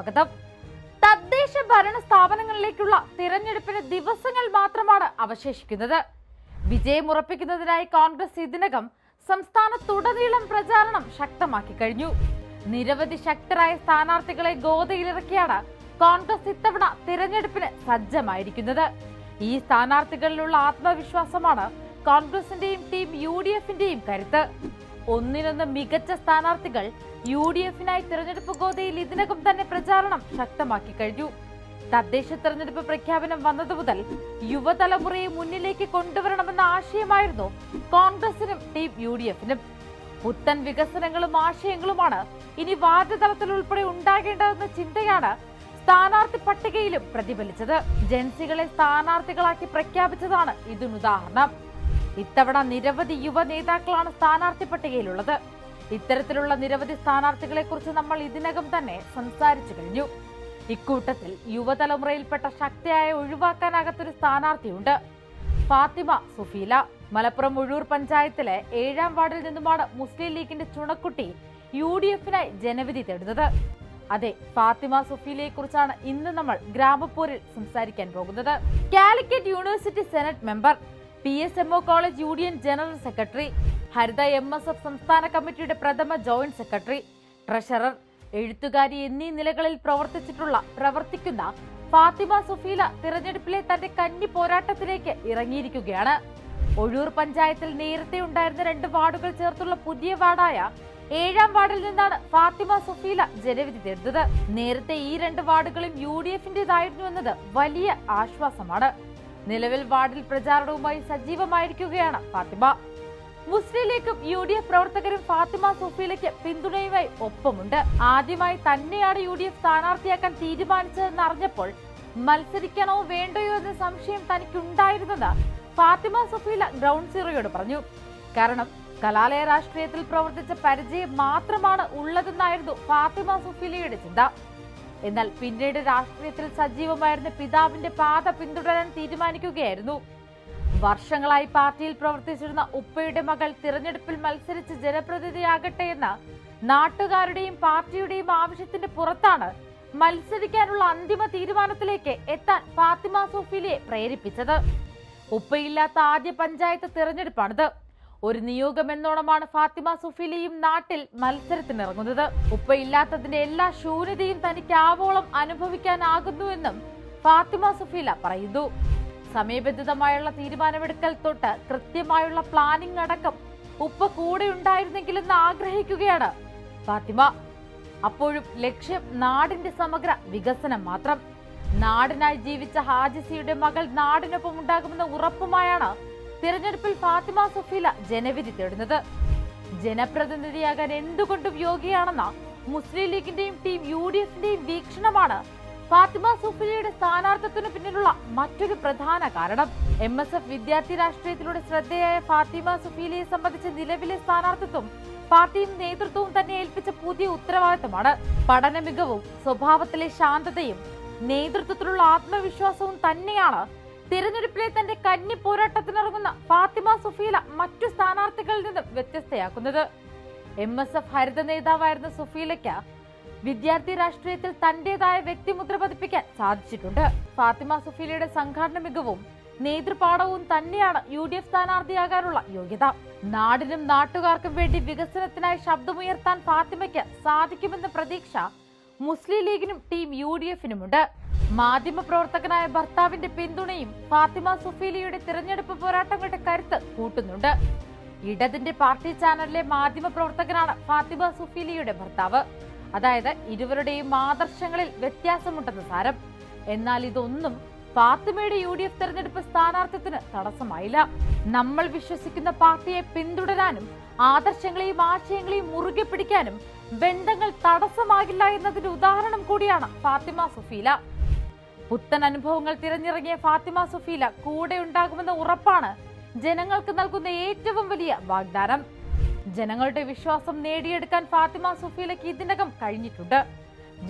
സ്വാഗതം. തദ്ദേശ ഭരണ സ്ഥാപനങ്ങളിലേക്കുള്ള തിരഞ്ഞെടുപ്പിന് ദിവസങ്ങൾ മാത്രമാണ് അവശേഷിക്കുന്നത്. വിജയമുറപ്പിക്കുന്നതിനായി കോൺഗ്രസ് ഇതിനകം സംസ്ഥാനത്തുടനീളം പ്രചാരണം ശക്തമാക്കി കഴിഞ്ഞു. നിരവധി ശക്തരായ സ്ഥാനാർത്ഥികളെ ഗോതയിലിറക്കിയാണ് കോൺഗ്രസ് ഇത്തവണ തിരഞ്ഞെടുപ്പിന് സജ്ജമായിരിക്കുന്നത്. ഈ സ്ഥാനാർത്ഥികളിലുള്ള ആത്മവിശ്വാസമാണ് കോൺഗ്രസിന്റെയും ടീം UDFന്റെയും കരുത്ത്. ഒന്നിനൊന്ന് മികച്ച സ്ഥാനാർത്ഥികൾ UDFനായി തിരഞ്ഞെടുപ്പ് ഗോതയിൽ ഇതിനകം തന്നെ പ്രചാരണം ശക്തമാക്കി കഴിഞ്ഞു. തദ്ദേശ തെരഞ്ഞെടുപ്പ് പ്രഖ്യാപനം വന്നതു മുതൽ യുവതലമുറയെ മുന്നിലേക്ക് കൊണ്ടുവരണമെന്ന ആശയമായിരുന്നു കോൺഗ്രസിനും ടീം UDFനും. പുത്തൻ വികസനങ്ങളും ആശയങ്ങളുമാണ് ഇനി വാർഡ് തലത്തിൽ ഉൾപ്പെടെ ഉണ്ടാകേണ്ടതെന്ന ചിന്തയാണ് സ്ഥാനാർത്ഥി പട്ടികയിലും പ്രതിഫലിച്ചത്. ജൻസികളെ സ്ഥാനാർത്ഥികളാക്കി പ്രഖ്യാപിച്ചതാണ് ഇതിനുദാഹരണം. ഇത്തവണ നിരവധി യുവ നേതാക്കളാണ് സ്ഥാനാർത്ഥി പട്ടികയിലുള്ളത്. ഇത്തരത്തിലുള്ള നിരവധി സ്ഥാനാർത്ഥികളെ കുറിച്ച് നമ്മൾ ഇതിനകം തന്നെ സംസാരിച്ചു കഴിഞ്ഞു. ഇക്കൂട്ടത്തിൽ യുവതലമുറയിൽപ്പെട്ട ശക്തിയായ ഒഴിവാക്കാനാകാത്തൊരു സ്ഥാനാർത്ഥിയുണ്ട്. ഫാത്തിമ സുഫീല. മലപ്പുറം ഉഴൂർ പഞ്ചായത്തിലെ 7ാം വാർഡിൽ നിന്നുമാണ് മുസ്ലിം ലീഗിന്റെ ചുണക്കുട്ടി UDFനായി ജനവിധി തേടുന്നത്. അതെ, ഫാത്തിമ സുഫീലയെ കുറിച്ചാണ് ഇന്ന് നമ്മൾ ഗ്രാമപ്പോരിൽ സംസാരിക്കാൻ പോകുന്നത്. Calicut university senate member, PSMO college union general secretary, Haritha MSF സംസ്ഥാന കമ്മിറ്റിയുടെ പ്രഥമ ജോയിന്റ് സെക്രട്ടറി, ട്രഷറർ, എഴുത്തുകാരി എന്നീ നിലകളിൽ പ്രവർത്തിക്കുന്ന ഫാത്തിമ സുഫീല തിരഞ്ഞെടുപ്പിലെ തന്റെ കന്നി പോരാട്ടത്തിലേക്ക് ഇറങ്ങിയിരിക്കുകയാണ്. ഒഴൂർ പഞ്ചായത്തിൽ നേരത്തെ ഉണ്ടായിരുന്ന 2 വാർഡുകൾ ചേർത്തുള്ള പുതിയ വാർഡായ 7ാം വാർഡിൽ നിന്നാണ് ഫാത്തിമ സുഫീല ജനവിധി തേടുന്നത്. നേരത്തെ ഈ 2 വാർഡുകളും UDFന്റേതായിരുന്നു എന്നത് വലിയ ആശ്വാസമാണ്. നിലവിൽ വാർഡിൽ പ്രചാരണവുമായി സജീവമായിരിക്കുകയാണ് ഫാത്തിമ. മുസ്ലിം ലീഗും UDF പ്രവർത്തകരും ഫാത്തിമ സുഫീലയ്ക്ക് പിന്തുണയുമായി ഒപ്പമുണ്ട്. ആദ്യമായി തന്നെയാണ് UDF സ്ഥാനാർത്ഥിയാക്കാൻ തീരുമാനിച്ചതെന്ന് അറിഞ്ഞപ്പോൾ മത്സരിക്കണോ വേണ്ടയോ എന്ന സംശയം തനിക്കുണ്ടായിരുന്നെന്ന് ഫാത്തിമ സുഫീല ഗ്രൗണ്ട് സീറോയോട് പറഞ്ഞു. കാരണം കലാലയ രാഷ്ട്രീയത്തിൽ പ്രവർത്തിച്ച പരിചയം മാത്രമാണ് ഉള്ളതെന്നായിരുന്നു ഫാത്തിമ സുഫീലയുടെ ചിന്ത. എന്നാൽ പിന്നീട് രാഷ്ട്രീയത്തിൽ സജീവമായിരുന്ന പിതാവിന്റെ പാത പിന്തുടരാൻ തീരുമാനിക്കുകയായിരുന്നു. വർഷങ്ങളായി പാർട്ടിയിൽ പ്രവർത്തിച്ചിരുന്ന ഉപ്പയുടെ മകൾ തിരഞ്ഞെടുപ്പിൽ മത്സരിച്ച് ജനപ്രതിനിധിയാകട്ടെ എന്ന നാട്ടുകാരുടെയും പാർട്ടിയുടെയും ആവശ്യത്തിന്റെ പുറത്താണ് മത്സരിക്കാനുള്ള അന്തിമ തീരുമാനത്തിലേക്ക് എത്താൻ ഫാത്തിമ സുഫീലയെ പ്രേരിപ്പിച്ചത്. ഉപ്പയില്ലാത്ത ആദ്യ പഞ്ചായത്ത് തിരഞ്ഞെടുപ്പാണിത്. ഒരു നിയോഗം എന്നോണമാണ് ഫാത്തിമ സുഫീലയും നാട്ടിൽ മത്സരത്തിനിറങ്ങുന്നത്. ഉപ്പയില്ലാത്തതിന്റെ എല്ലാ ശൂന്യതയും തനിക്ക് ആവോളം അനുഭവിക്കാനാകുന്നുവെന്നും ഫാത്തിമ സുഫീല പറയുന്നു. സമയബന്ധിതമായുള്ള തീരുമാനമെടുക്കൽ തൊട്ട് കൃത്യമായുള്ള പ്ലാനിംഗ് അടക്കം ഉപ്പ കൂടെ ഉണ്ടായിരുന്നെങ്കിലെന്ന് ആഗ്രഹിക്കുകയാണ് ഫാത്തിമ. അപ്പോഴും ലക്ഷ്യം നാടിന്റെ സമഗ്ര വികസനം മാത്രം. നാടിനായി ജീവിച്ച ഹാജിസിയുടെ മകൾ നാടിനൊപ്പം ഉണ്ടാകുമെന്ന ഉറപ്പുമായാണ് തിരഞ്ഞെടുപ്പിൽ ഫാത്തിമ സുഫീല ജനവിധി തേടുന്നത്. ജനപ്രതിനിധിയാകാൻ എന്തുകൊണ്ടും യോഗ്യയാണെന്ന മുസ്ലിം ലീഗിന്റെയും ടീം UDFന്റെയും വീക്ഷണമാണ് ഫാത്തിമ സുഫീലയുടെ സ്ഥാനാർത്ഥിത്വത്തിന് പിന്നിലുള്ള മറ്റൊരു പ്രധാന കാരണം. MSF വിദ്യാർത്ഥി രാഷ്ട്രീയത്തിലൂടെ ശ്രദ്ധേയായ ഫാത്തിമ സുഫീലയെ സംബന്ധിച്ച് നിലവിലെ സ്ഥാനാർത്ഥിത്വം പാർട്ടിയും നേതൃത്വവും തന്നെ ഏൽപ്പിച്ച പുതിയ ഉത്തരവാദിത്തമാണ്. പഠന മികവും സ്വഭാവത്തിലെ ശാന്തതയും നേതൃത്വത്തിലുള്ള ആത്മവിശ്വാസവും തന്നെയാണ് തിരഞ്ഞെടുപ്പിലെ തന്റെ കന്നി പോരാട്ടത്തിനിറങ്ങുന്ന ഫാത്തിമ സുഫീല മറ്റു സ്ഥാനാർത്ഥികളിൽ നിന്നും വ്യത്യസ്തയാക്കുന്നത്. MSF ഹരിത നേതാവായിരുന്ന സുഫീലയ്ക്ക് വിദ്യാർത്ഥി രാഷ്ട്രീയത്തിൽ തന്റേതായ വ്യക്തിമുദ്ര പതിപ്പിക്കാൻ സാധിച്ചിട്ടുണ്ട്. ഫാത്തിമ സുഫീലയുടെ സംഘാടന മികവും നേതൃപാഠവും തന്നെയാണ് UDF സ്ഥാനാർത്ഥിയാകാനുള്ള യോഗ്യത. നാടിനും നാട്ടുകാർക്കും വേണ്ടി വികസനത്തിനായി ശബ്ദമുയർത്താൻ ഫാത്തിമയ്ക്ക് സാധിക്കുമെന്ന പ്രതീക്ഷ മുസ്ലിം ലീഗിനും ടീം UDFനുമുണ്ട്. മാധ്യമപ്രവർത്തകനായ ഭർത്താവിന്റെ പിന്തുണയും ഫാത്തിമ സുഫീലയുടെ തിരഞ്ഞെടുപ്പ് പോരാട്ടങ്ങളുടെ കരുത്ത് കൂട്ടുന്നുണ്ട്. ഇടതിന്റെ പാർട്ടി ചാനലിലെ മാധ്യമപ്രവർത്തകനാണ് ഫാത്തിമ സുഫീലയുടെ ഭർത്താവ്. അതായത് ഇരുവരുടെയും ആദർശങ്ങളിൽ വ്യത്യാസമുണ്ടെന്ന് സാരം. എന്നാൽ ഇതൊന്നും ഫാത്തിമയുടെ UDF തെരഞ്ഞെടുപ്പ് സ്ഥാനാർത്ഥിത്വത്തിന് തടസ്സമായില്ല. നമ്മൾ വിശ്വസിക്കുന്ന പാർട്ടിയെ പിന്തുടരാനും ആദർശങ്ങളെയും ആശയങ്ങളെയും മുറുകെ പിടിക്കാനും ബന്ധങ്ങൾ തടസ്സമാകില്ല എന്നതിന്റെ ഉദാഹരണം കൂടിയാണ് ഫാത്തിമ സുഫീല. പുത്തൻ അനുഭവങ്ങൾ തിരഞ്ഞിറങ്ങിയ ഫാത്തിമ സുഫീല കൂടെ ഉണ്ടാകുമെന്ന ഉറപ്പാണ് ജനങ്ങൾക്ക് നൽകുന്ന ഏറ്റവും വലിയ വാഗ്ദാനം. ജനങ്ങളുടെ വിശ്വാസം നേടിയെടുക്കാൻ ഫാത്തിമ സുഫീലയ്ക്ക് ഇതിനകം കഴിഞ്ഞിട്ടുണ്ട്.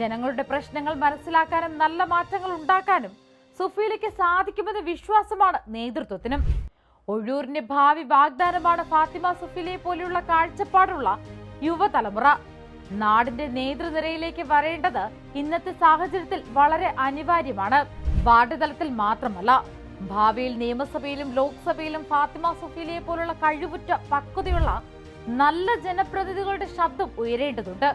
ജനങ്ങളുടെ പ്രശ്നങ്ങൾ മനസ്സിലാക്കാനും നല്ല മാറ്റങ്ങൾ ഉണ്ടാക്കാനും സുഫീലയ്ക്ക് സാധിക്കുമെന്ന വിശ്വാസമാണ് നേതൃത്വത്തിനും. ഒഴൂരിന്റെ ഭാവി വാഗ്ദാനമാണ് ഫാത്തിമ സുഫീലയെ പോലെയുള്ള കാഴ്ചപ്പാടുള്ള യുവതലമുറ. നാടിന്റെ നേതൃനിരയിലേക്ക് വരേണ്ടത് ഇന്നത്തെ സാഹചര്യത്തിൽ വളരെ അനിവാര്യമാണ്. വാർഡ് തലത്തിൽ മാത്രമല്ല, ഭാവിയിൽ നിയമസഭയിലും ലോക്സഭയിലും ഫാത്തിമ സഫീലിയെ പോലുള്ള കഴിവുറ്റ പക്വതയുള്ള നല്ല ജനപ്രതിനിധികളുടെ ശബ്ദം ഉയരേണ്ടതുണ്ട്.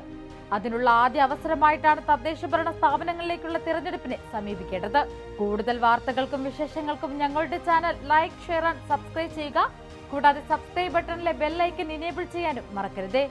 അതിനുള്ള ആദ്യ അവസരമായിട്ടാണ് തദ്ദേശ ഭരണ സ്ഥാപനങ്ങളിലേക്കുള്ള തിരഞ്ഞെടുപ്പിനെ സമീപിക്കേണ്ടത്. കൂടുതൽ വാർത്തകൾക്കും വിശേഷങ്ങൾക്കും ഞങ്ങളുടെ channel like, share and subscribe ചെയ്യുക. കൂടാതെ സബ്സ്ക്രൈബ് ബട്ടണിലെ ബെൽ ഐക്കൺ എനേബിൾ ചെയ്യാനും മറക്കരുതേ.